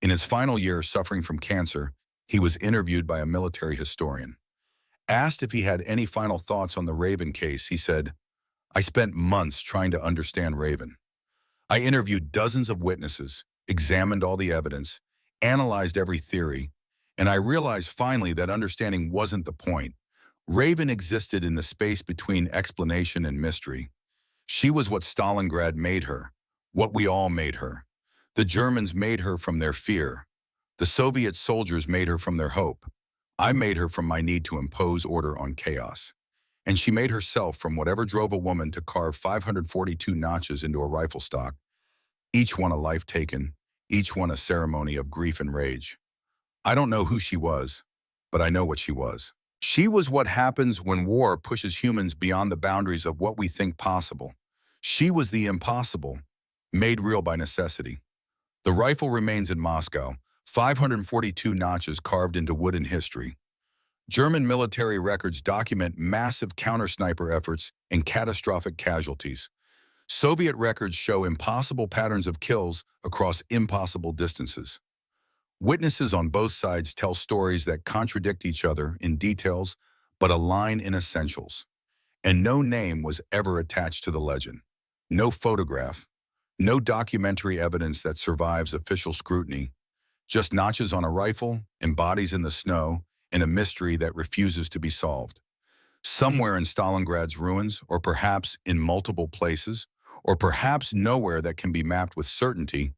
In his final year suffering from cancer, he was interviewed by a military historian. Asked if he had any final thoughts on the Raven case, he said, "I spent months trying to understand Raven. I interviewed dozens of witnesses, examined all the evidence, analyzed every theory, and I realized finally that understanding wasn't the point. Raven existed in the space between explanation and mystery. She was what Stalingrad made her, what we all made her. The Germans made her from their fear. The Soviet soldiers made her from their hope. I made her from my need to impose order on chaos. And she made herself from whatever drove a woman to carve 542 notches into a rifle stock, each one a life taken, each one a ceremony of grief and rage. I don't know who she was, but I know what she was. She was what happens when war pushes humans beyond the boundaries of what we think possible. She was the impossible, made real by necessity. The rifle remains in Moscow, 542 notches carved into wooden history. German military records document massive counter-sniper efforts and catastrophic casualties. Soviet records show impossible patterns of kills across impossible distances. Witnesses on both sides tell stories that contradict each other in details but align in essentials. And no name was ever attached to the legend. No photograph, no documentary evidence that survives official scrutiny. Just notches on a rifle, and bodies in the snow, and a mystery that refuses to be solved. Somewhere in Stalingrad's ruins, or perhaps in multiple places, or perhaps nowhere that can be mapped with certainty,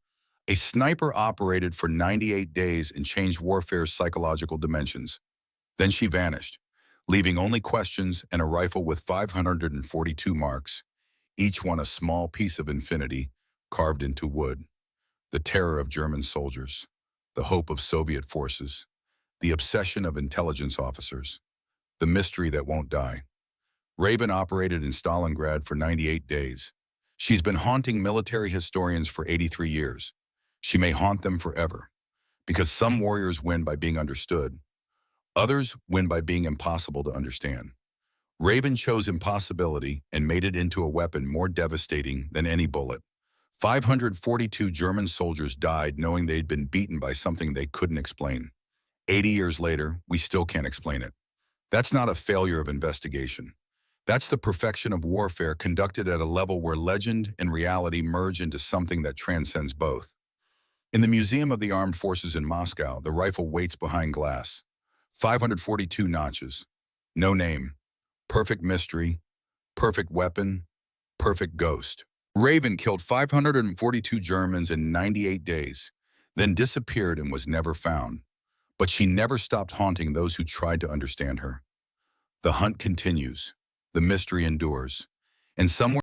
a sniper operated for 98 days and changed warfare's psychological dimensions. Then she vanished, leaving only questions and a rifle with 542 marks, each one a small piece of infinity carved into wood. The terror of German soldiers, the hope of Soviet forces, the obsession of intelligence officers, the mystery that won't die. Raven operated in Stalingrad for 98 days. She's been haunting military historians for 83 years. She may haunt them forever, because some warriors win by being understood. Others win by being impossible to understand. Raven chose impossibility and made it into a weapon more devastating than any bullet. 542 German soldiers died knowing they'd been beaten by something they couldn't explain. 80 years later, we still can't explain it. That's not a failure of investigation. That's the perfection of warfare conducted at a level where legend and reality merge into something that transcends both. In the Museum of the Armed Forces in Moscow, the rifle waits behind glass. 542 notches. No name. Perfect mystery. Perfect weapon. Perfect ghost. Raven killed 542 Germans in 98 days, then disappeared and was never found. But she never stopped haunting those who tried to understand her. The hunt continues. The mystery endures. And somewhere